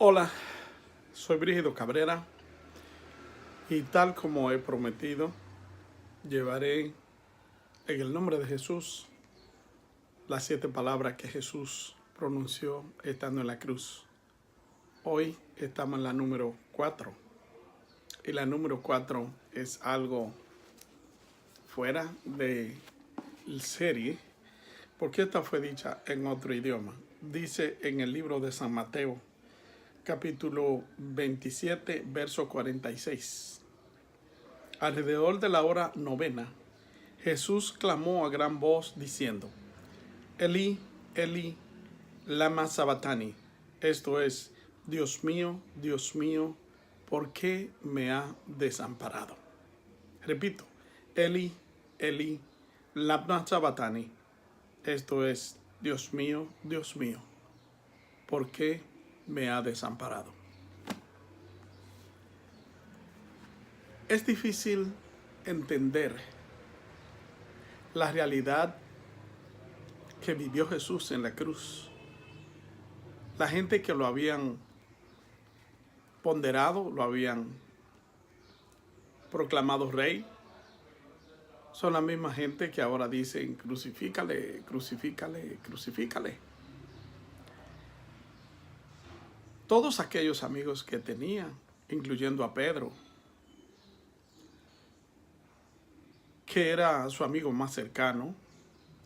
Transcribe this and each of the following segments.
Hola, soy Brígido Cabrera y tal como he prometido, llevaré en el nombre de Jesús las 7 palabras que Jesús pronunció estando en la cruz. Hoy estamos en la número 4 y la número 4 es algo fuera de serie porque esta fue dicha en otro idioma. Dice en el libro de San Mateo, capítulo 27, verso 46. Alrededor de la hora novena, Jesús clamó a gran voz diciendo: Elí, Elí, lama sabactani. Esto es: Dios mío, ¿por qué me ha desamparado? Repito: Elí, Elí, lama sabactani. Esto es: Dios mío, ¿por qué me ha desamparado? Es difícil entender la realidad que vivió Jesús en la cruz. La gente que lo habían ponderado, lo habían proclamado rey, son la misma gente que ahora dicen: crucifícale, crucifícale, crucifícale. Todos aquellos amigos que tenía, incluyendo a Pedro, que era su amigo más cercano,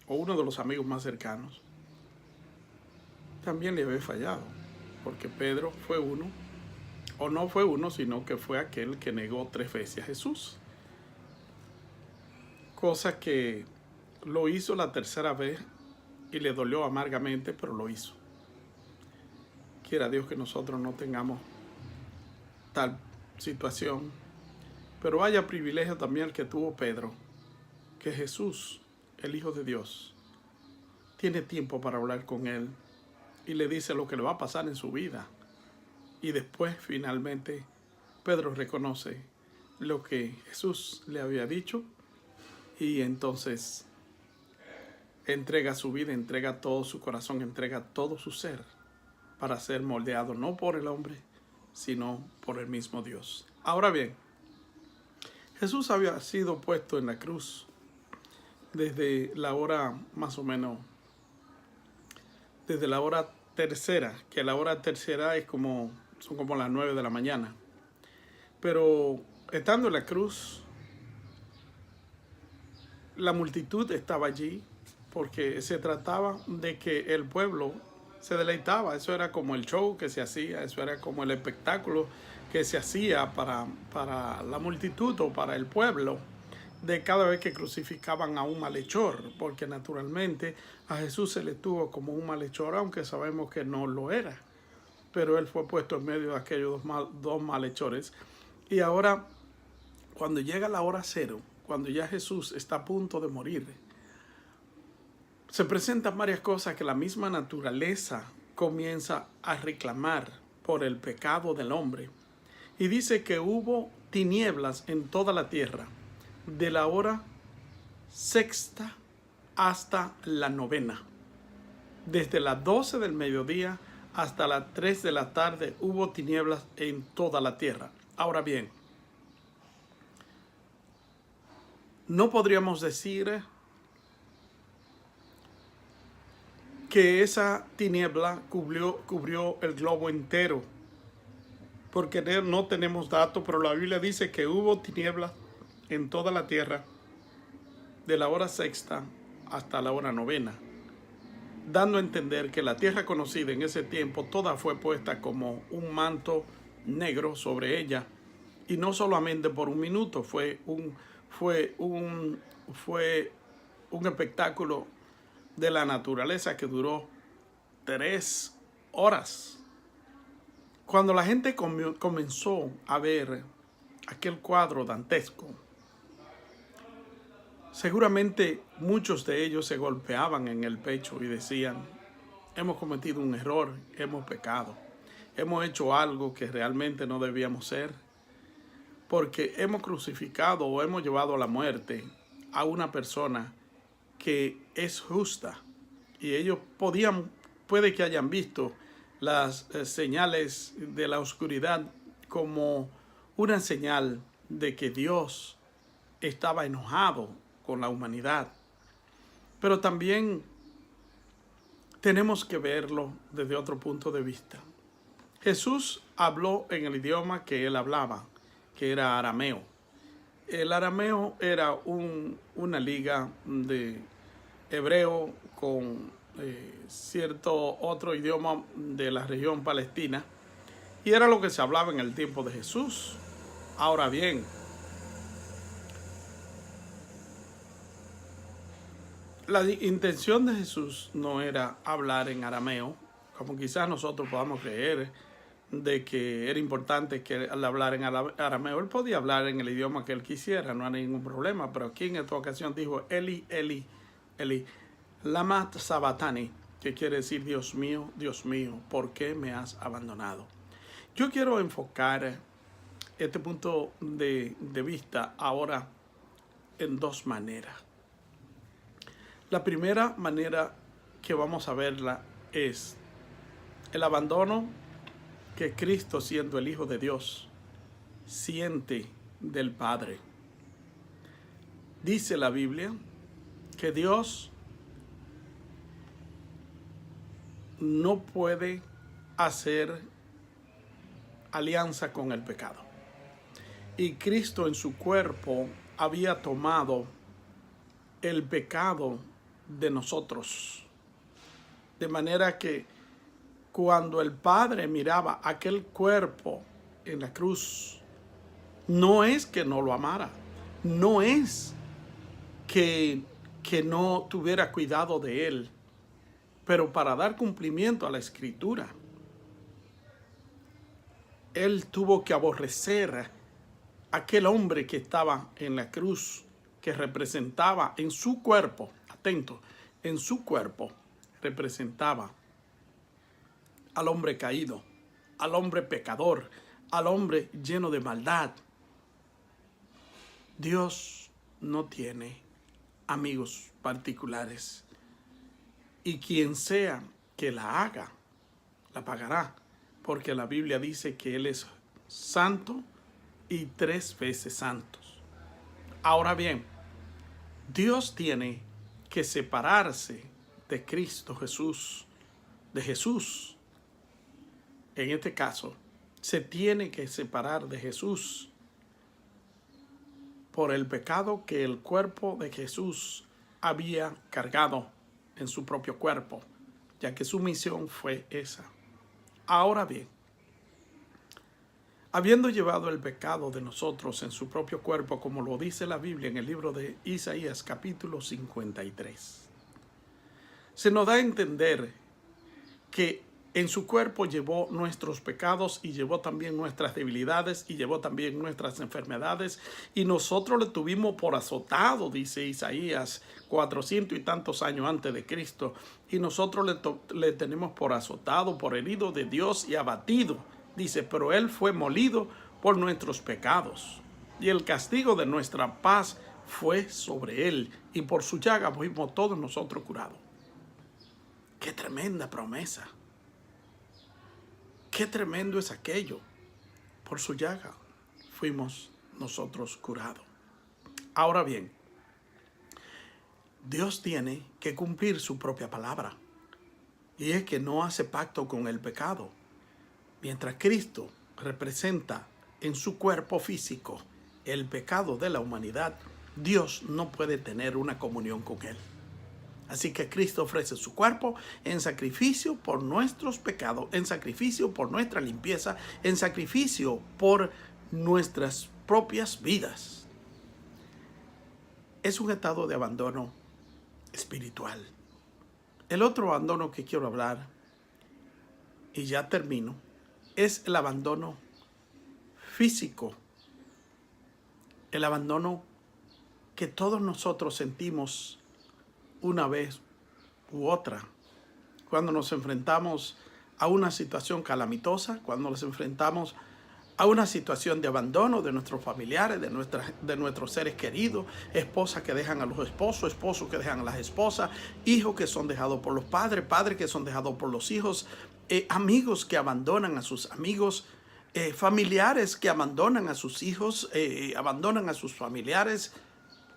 o uno de los amigos más cercanos, también le había fallado, porque Pedro fue uno, o no fue uno, sino que fue aquel que negó 3 veces a Jesús. Cosa que lo hizo la tercera vez y le dolió amargamente, pero lo hizo. Quiera Dios que nosotros no tengamos tal situación, pero vaya privilegio también el que tuvo Pedro, que Jesús, el Hijo de Dios, tiene tiempo para hablar con él y le dice lo que le va a pasar en su vida. Y después, finalmente, Pedro reconoce lo que Jesús le había dicho y entonces entrega su vida, entrega todo su corazón, entrega todo su ser para ser moldeado no por el hombre, sino por el mismo Dios. Ahora bien, Jesús había sido puesto en la cruz desde la hora más o menos, desde la hora tercera, que la hora tercera son como las 9 de la mañana. Pero estando en la cruz, la multitud estaba allí porque se trataba de que el pueblo se deleitaba. Eso era como el show que se hacía, eso era como el espectáculo que se hacía para la multitud o para el pueblo, de cada vez que crucificaban a un malhechor, porque naturalmente a Jesús se le tuvo como un malhechor, aunque sabemos que no lo era, pero él fue puesto en medio de aquellos dos malhechores. Y ahora, cuando llega la hora cero, cuando ya Jesús está a punto de morir, se presentan varias cosas que la misma naturaleza comienza a reclamar por el pecado del hombre. Y dice que hubo tinieblas en toda la tierra, de la hora sexta hasta la novena. Desde las 12 del mediodía hasta las 3 de la tarde hubo tinieblas en toda la tierra. Ahora bien, no podríamos decir que esa tiniebla cubrió el globo entero, porque no tenemos datos, pero la Biblia dice que hubo tinieblas en toda la tierra de la hora sexta hasta la hora novena, dando a entender que la tierra conocida en ese tiempo toda fue puesta como un manto negro sobre ella, y no solamente por un minuto, fue un espectáculo de la naturaleza que duró 3 horas. Cuando la gente comenzó a ver aquel cuadro dantesco, seguramente muchos de ellos se golpeaban en el pecho y decían: hemos cometido un error, hemos pecado, hemos hecho algo que realmente no debíamos ser, porque hemos crucificado o hemos llevado a la muerte a una persona que es justa. Y ellos puede que hayan visto las señales de la oscuridad como una señal de que Dios estaba enojado con la humanidad. Pero también tenemos que verlo desde otro punto de vista. Jesús habló en el idioma que él hablaba, que era arameo. El arameo era una liga de hebreo con cierto otro idioma de la región palestina, y era lo que se hablaba en el tiempo de Jesús. Ahora bien, la intención de Jesús no era hablar en arameo, como quizás nosotros podamos creer de que era importante que al hablar en arameo. Él podía hablar en el idioma que él quisiera, no hay ningún problema, pero aquí en esta ocasión dijo Eli, Eli, Eli, lama sabachthani, que quiere decir Dios mío, ¿por qué me has abandonado? Yo quiero enfocar este punto de vista ahora en dos maneras. La primera manera que vamos a verla es el abandono que Cristo, siendo el Hijo de Dios, siente del Padre. Dice la Biblia que Dios no puede hacer alianza con el pecado. Y Cristo en su cuerpo había tomado el pecado de nosotros. De manera que cuando el Padre miraba aquel cuerpo en la cruz, no es que no lo amara, no es que no tuviera cuidado de él, pero para dar cumplimiento a la Escritura, él tuvo que aborrecer a aquel hombre que estaba en la cruz, que representaba en su cuerpo, atento, en su cuerpo representaba al hombre caído, al hombre pecador, al hombre lleno de maldad. Dios no tiene amigos particulares, y quien sea que la haga, la pagará, porque la Biblia dice que Él es santo y 3 veces santos. Ahora bien, Dios tiene que separarse de Cristo Jesús, de Jesús. En este caso, se tiene que separar de Jesús por el pecado que el cuerpo de Jesús había cargado en su propio cuerpo, ya que su misión fue esa. Ahora bien, habiendo llevado el pecado de nosotros en su propio cuerpo, como lo dice la Biblia en el libro de Isaías capítulo 53, se nos da a entender que en su cuerpo llevó nuestros pecados y llevó también nuestras debilidades y llevó también nuestras enfermedades, y nosotros le tuvimos por azotado, dice Isaías, 400 y tantos años antes de Cristo, y nosotros le tenemos por azotado, por herido de Dios y abatido. Dice, pero Él fue molido por nuestros pecados, y el castigo de nuestra paz fue sobre Él, y por su llaga fuimos todos nosotros curados. ¡Qué tremenda promesa! ¡Qué tremendo es aquello! Por su llaga fuimos nosotros curados. Ahora bien, Dios tiene que cumplir su propia palabra, y es que no hace pacto con el pecado. Mientras Cristo representa en su cuerpo físico el pecado de la humanidad, Dios no puede tener una comunión con él. Así que Cristo ofrece su cuerpo en sacrificio por nuestros pecados, en sacrificio por nuestra limpieza, en sacrificio por nuestras propias vidas. Es un estado de abandono espiritual. El otro abandono que quiero hablar, y ya termino, es el abandono físico. El abandono que todos nosotros sentimos una vez u otra, cuando nos enfrentamos a una situación calamitosa, cuando nos enfrentamos a una situación de abandono de nuestros familiares, de nuestros seres queridos, esposas que dejan a los esposos, esposos que dejan a las esposas, hijos que son dejados por los padres, padres que son dejados por los hijos, amigos que abandonan a sus amigos, familiares que abandonan a sus hijos, abandonan a sus familiares.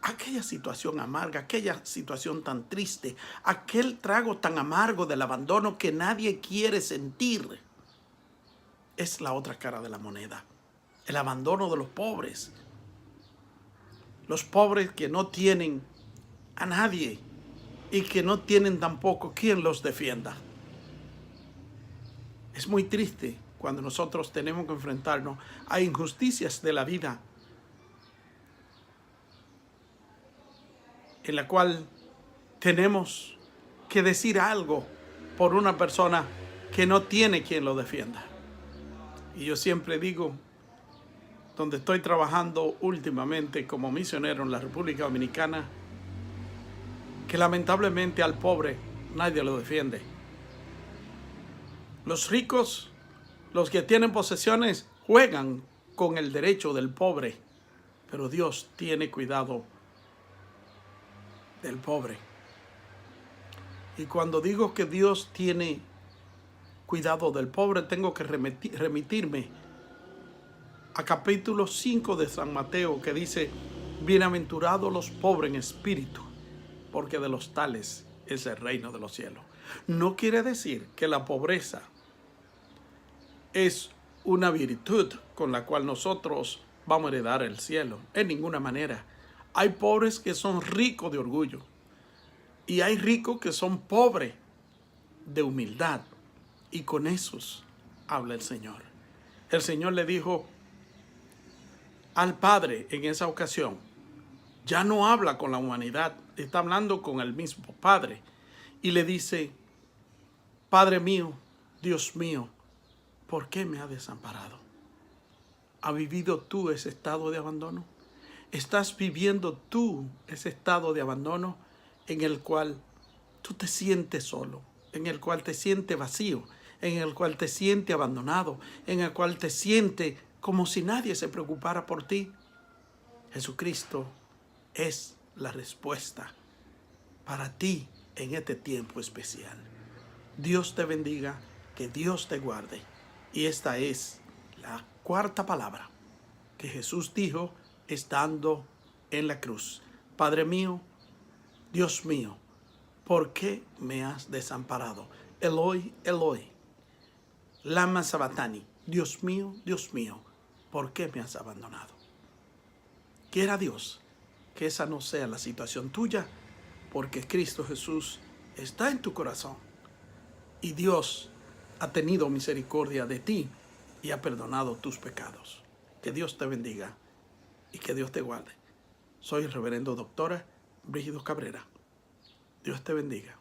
Aquella situación amarga, aquella situación tan triste, aquel trago tan amargo del abandono que nadie quiere sentir, es la otra cara de la moneda. El abandono de los pobres. Los pobres que no tienen a nadie y que no tienen tampoco quien los defienda. Es muy triste cuando nosotros tenemos que enfrentarnos a injusticias de la vida, en la cual tenemos que decir algo por una persona que no tiene quien lo defienda. Y yo siempre digo, donde estoy trabajando últimamente como misionero en la República Dominicana, que lamentablemente al pobre nadie lo defiende. Los ricos, los que tienen posesiones, juegan con el derecho del pobre, pero Dios tiene cuidado del pobre. Y cuando digo que Dios tiene cuidado del pobre, tengo que remitirme a capítulo 5 de San Mateo, que dice: bienaventurados los pobres en espíritu, porque de los tales es el reino de los cielos. No quiere decir que la pobreza es una virtud con la cual nosotros vamos a heredar el cielo. En ninguna manera. Hay pobres que son ricos de orgullo y hay ricos que son pobres de humildad, y con esos habla el Señor. El Señor le dijo al Padre en esa ocasión, ya no habla con la humanidad, está hablando con el mismo Padre, y le dice: Padre mío, Dios mío, ¿por qué me has desamparado? ¿Has vivido tú ese estado de abandono? ¿Estás viviendo tú ese estado de abandono en el cual tú te sientes solo, en el cual te sientes vacío, en el cual te sientes abandonado, en el cual te sientes como si nadie se preocupara por ti? Jesucristo es la respuesta para ti en este tiempo especial. Dios te bendiga, que Dios te guarde. Y esta es la cuarta palabra que Jesús dijo estando en la cruz: Padre mío, Dios mío, ¿por qué me has desamparado? Eloi, Eloi, lama sabachthani. Dios mío, ¿por qué me has abandonado? Quiera Dios que esa no sea la situación tuya, porque Cristo Jesús está en tu corazón y Dios ha tenido misericordia de ti y ha perdonado tus pecados. Que Dios te bendiga y que Dios te guarde. Soy el reverendo doctora Brígido Cabrera. Dios te bendiga.